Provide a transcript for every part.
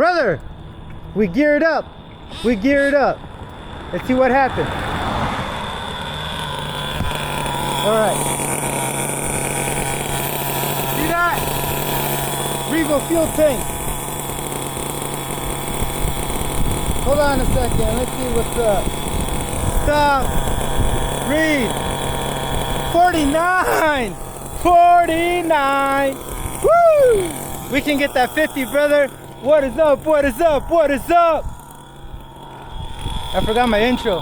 Brother, we geared up. We geared up. Let's see what happens. All right. See that? Revo fuel tank. Hold on a second. Let's see what's up. Stop. Read. 49. 49. Woo! We can get that 50, brother. What is up? What is up? What is up? I forgot my intro.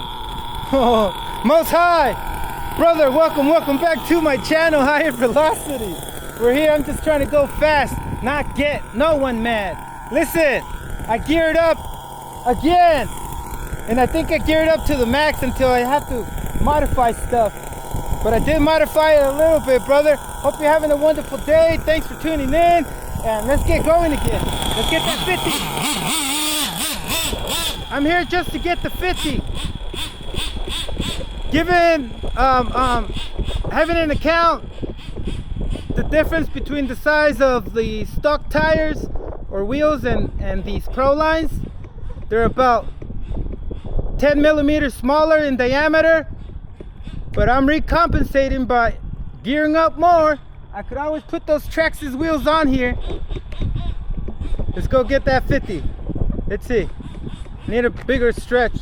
Most High, brother, welcome back to my channel, Higher Velocity. We're here. I'm just trying to go fast, not get no one mad. Listen, I geared up again, and I think I geared up to the max until I have to modify stuff. But I did modify it a little bit, brother. Hope you're having a wonderful day. Thanks for tuning in, and let's get going again. Let's get that 50. I'm here just to get the 50. Given, having an account, the difference between the size of the stock tires or wheels and these Pro lines, they're about 10 millimeters smaller in diameter, but I'm recompensating by gearing up more. I could always put those Traxxas wheels on here. Let's go get that 50. Let's see. Need a bigger stretch.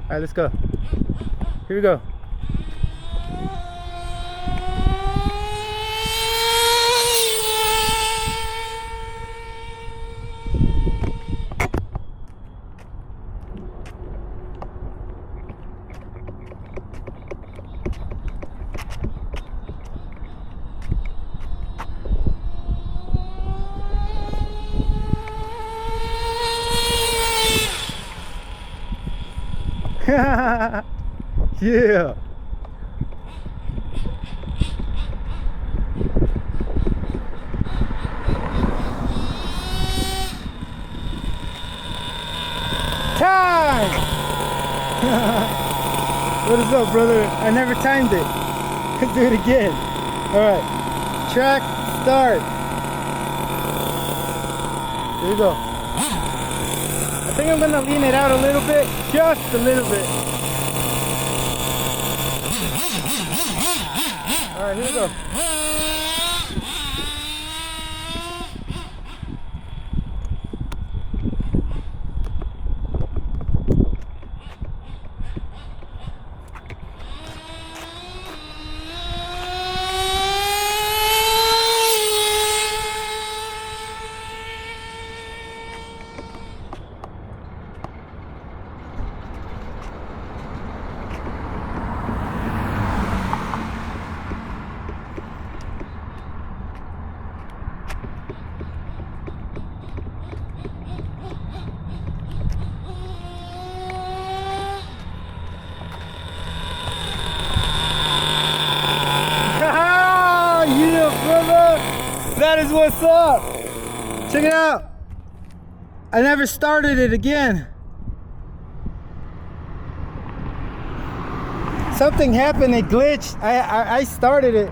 All right, let's go. Here we go. Yeah. Time. What is up, brother? I never timed it. Let's do it again. All right. Track start. Here we go. I think I'm gonna lean it out a little bit, just a little bit. All right, here we go. That is what's up. Check it out. I never started it again. Something happened, it glitched. I started it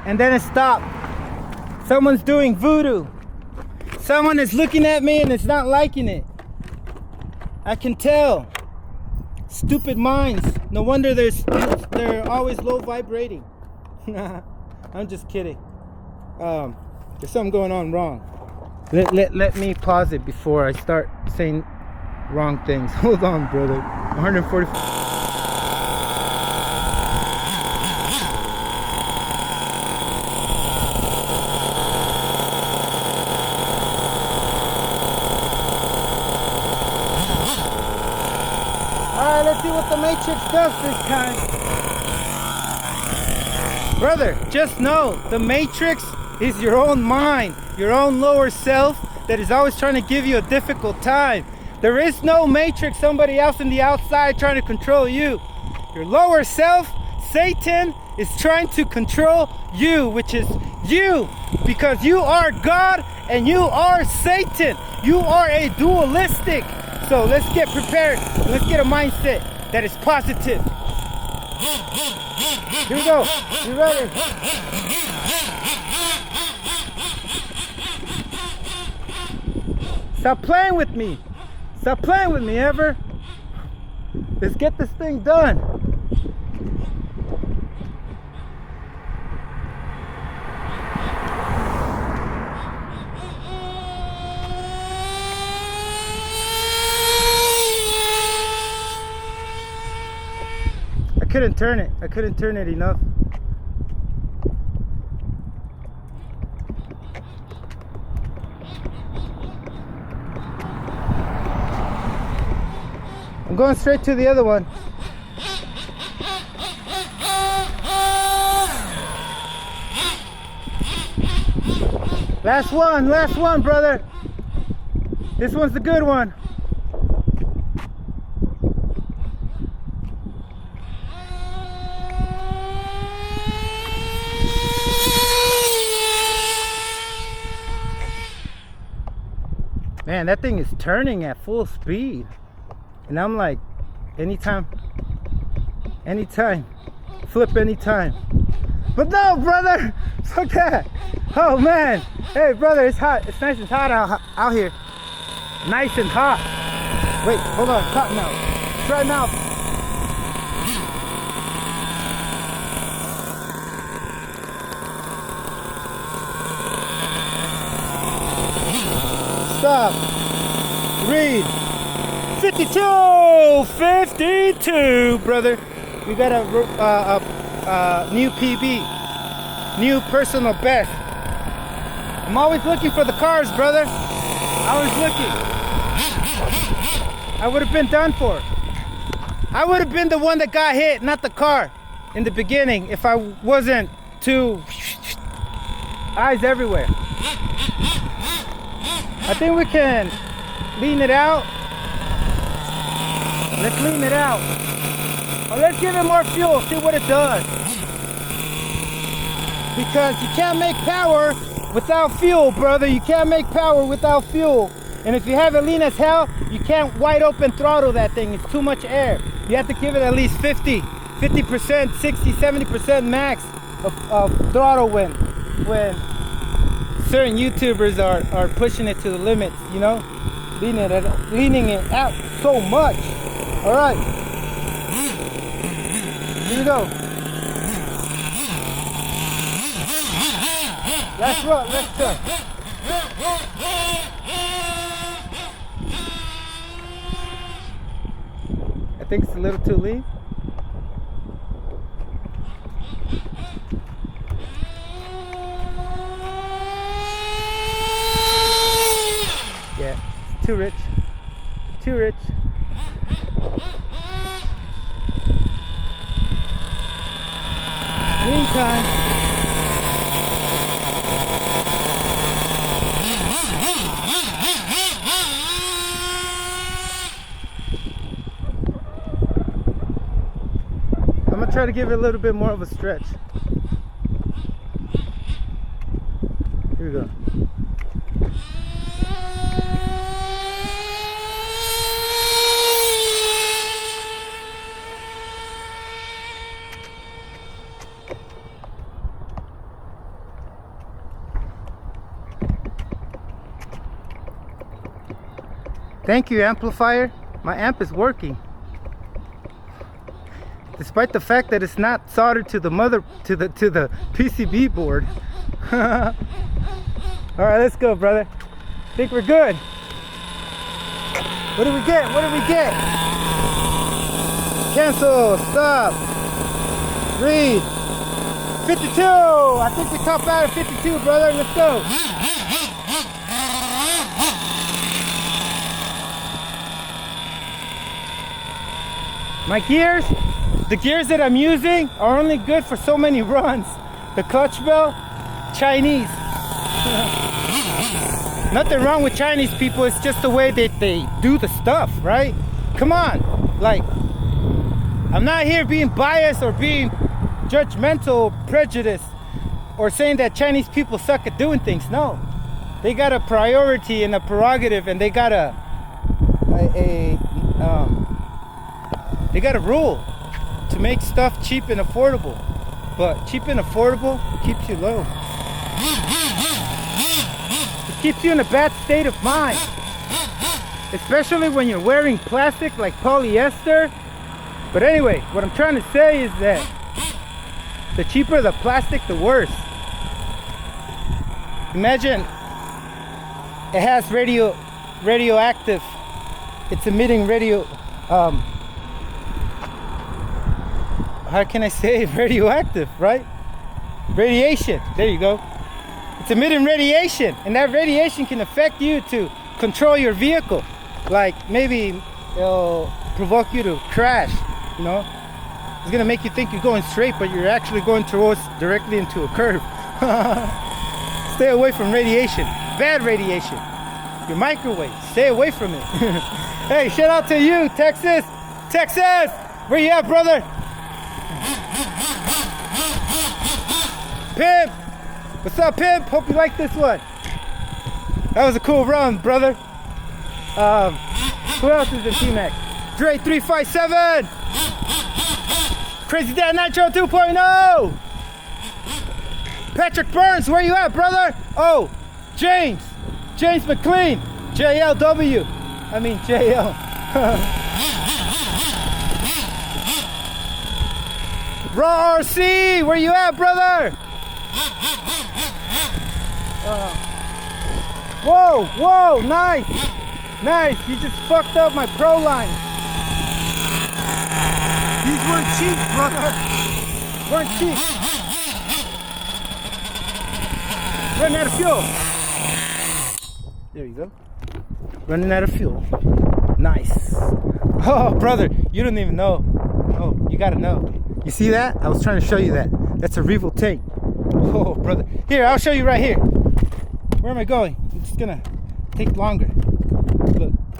and then it stopped. Someone's doing voodoo. Someone is looking at me and it's not liking it. I can tell. Stupid minds. No wonder they're always low vibrating. I'm just kidding. There's something going on wrong. Let me pause it before I start saying wrong things. Hold on, brother. 140. Alright, let's see what the Matrix does this time. Brother, just know the Matrix is your own mind, your own lower self that is always trying to give you a difficult time. There is no Matrix, somebody else in the outside trying to control you. Your lower self, Satan, is trying to control you, which is you, because you are God and you are Satan. You are a dualistic. So let's get prepared. Let's get a mindset that is positive. Here we go. You ready? Stop playing with me. Stop playing with me, Ever. Let's get this thing done. I couldn't turn it. I couldn't turn it enough. I'm going straight to the other one. Last one, brother. This one's the good one. Man, that thing is turning at full speed. And I'm like, anytime, flip anytime. But no, brother, fuck that. Oh man, hey brother, it's hot. It's nice and hot out here. Nice and hot. Wait, hold on, hot now. Try now. Stop. Read. 52, brother. We got a new PB, new personal best. I'm always looking for the cars, brother. Always looking. I would have been done for. I would have been the one that got hit, not the car, in the beginning if I wasn't too eyes everywhere. I think we can lean it out. Let's lean it out. Or let's give it more fuel, see what it does. Because you can't make power without fuel, brother. You can't make power without fuel. And if you have it lean as hell, you can't wide open throttle that thing. It's too much air. You have to give it at least 50%, 60, 70% max of throttle when certain YouTubers are pushing it to the limits, you know? Leaning it out so much. All right, here we go. Last run, let's go. I think it's a little too lean. Yeah, it's too rich. Too rich. Meantime, I'm gonna try to give it a little bit more of a stretch. Here we go. Thank you, amplifier. My amp is working. Despite the fact that it's not soldered to the PCB board. All right, let's go, brother. I think we're good. What do we get? What do we get? Cancel. Stop. Read. 52. I think we top out at 52, brother. Let's go. My gears, the gears that I'm using are only good for so many runs. The clutch bell, Chinese. Nothing wrong with Chinese people, it's just the way that they do the stuff, right? Come on, like, I'm not here being biased or being judgmental, prejudiced, or saying that Chinese people suck at doing things. No, they got a priority and a prerogative, and they got they got a rule to make stuff cheap and affordable. But cheap and affordable keeps you low. It keeps you in a bad state of mind. especially when you're wearing plastic like polyester. But anyway, what I'm trying to say is that the cheaper the plastic, the worse. Imagine it has radioactive, it's emitting how can I say radioactive, right? Radiation, there you go. It's emitting radiation, and that radiation can affect you to control your vehicle. Like maybe it'll provoke you to crash, you know? It's gonna make you think you're going straight, but you're actually going directly into a curve. Stay away from radiation, bad radiation. Your microwave, stay away from it. Hey, shout out to you, Texas. Texas, where you at, brother? Pimp, what's up, Pimp? Hope you like this one. That was a cool run, brother. Who else is in T-MAXX? Dre 357. Crazy Dad Nitro 2.0. Patrick Burns, where you at, brother? Oh, James McLean, JLW. I mean JL. Raw RC, where you at, brother? Whoa, nice. You just fucked up my pro line. These weren't cheap, brother. Weren't cheap. Running out of fuel. There you go. Running out of fuel. Nice. Oh, brother, you don't even know. Oh, you gotta know. You see that? I was trying to show you that. That's a Revo tank. Oh, brother. Here, I'll show you right here. Where am I going? It's gonna take longer.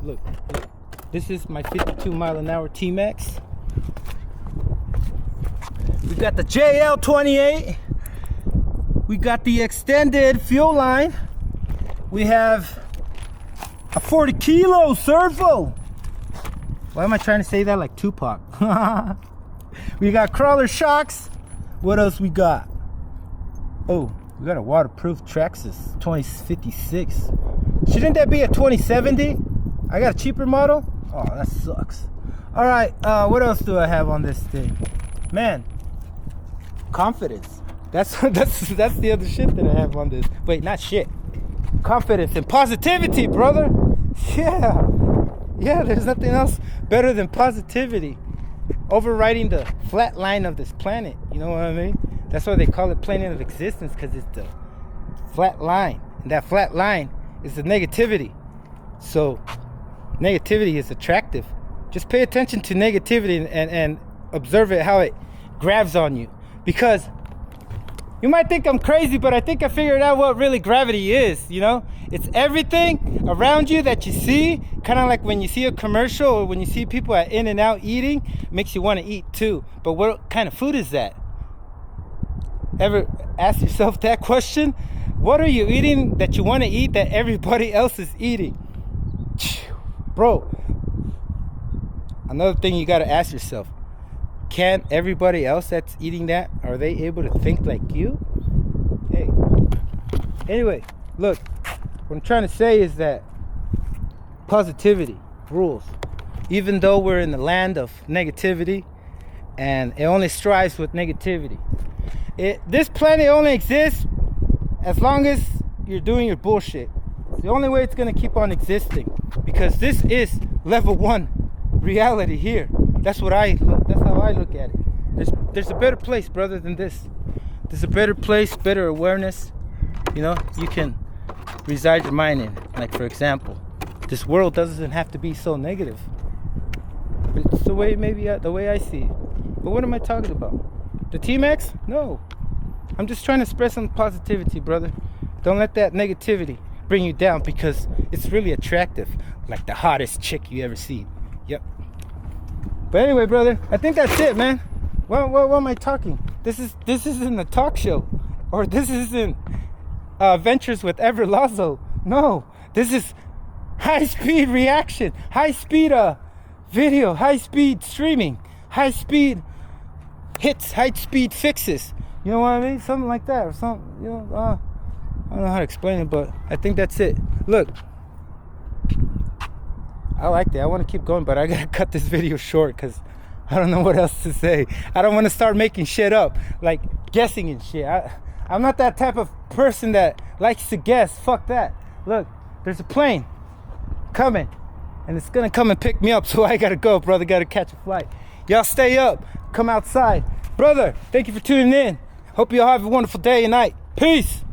Look. This is my 52-mile-an-hour T-MAXX. We got the JL28. We got the extended fuel line. We have a 40-kilo servo. Why am I trying to say that like Tupac? We got crawler shocks. What else we got? Oh, we got a waterproof Traxxas 2056. Shouldn't that be a 2070? I got a cheaper model. Oh, that sucks. All right, what else do I have on this thing? Man, confidence. That's the other shit that I have on this. Wait, not shit. Confidence and positivity, brother. Yeah, there's nothing else better than positivity. Overriding the flat line of this planet. You know what I mean? That's why they call it planet of existence, because it's the flat line. And that flat line is the negativity. So negativity is attractive. Just pay attention to negativity and observe it, how it grabs on you. Because you might think I'm crazy, but I think I figured out what really gravity is, you know? It's everything around you that you see, kind of like when you see a commercial or when you see people at In-N-Out eating, makes you want to eat too. But what kind of food is that? Ever ask yourself that question? What are you eating that you want to eat that everybody else is eating? Bro, another thing you got to ask yourself, can everybody else that's eating that, are they able to think like you? Hey, anyway, look, what I'm trying to say is that positivity rules. Even though we're in the land of negativity and it only strives with negativity, this planet only exists as long as you're doing your bullshit. It's the only way it's gonna keep on existing, because this is level 1 reality here. That's how I look at it. There's a better place, brother, than this. There's a better place, better awareness. You know, you can reside your mind in. Like, for example, this world doesn't have to be so negative. It's the way, the way I see it. But what am I talking about? The T-MAXX? No. I'm just trying to spread some positivity, brother. Don't let that negativity bring you down, because it's really attractive. Like the hottest chick you ever seen. Yep. But anyway, brother, I think that's it, man. What am I talking? This isn't a talk show, or this isn't Ventures with Ever Lazo. No, this is high-speed reaction, high-speed video, high-speed streaming, high-speed hits, high-speed fixes. You know what I mean? Something like that, or something. You know, I don't know how to explain it, but I think that's it. Look, I liked it. I want to keep going, but I gotta cut this video short because I don't know what else to say. I don't want to start making shit up, like guessing and shit. I'm not that type of person that likes to guess. Fuck that. Look, there's a plane coming, and it's gonna come and pick me up, so I gotta go, brother. Gotta catch a flight. Y'all stay up, come outside. Brother, thank you for tuning in. Hope you all have a wonderful day and night. Peace.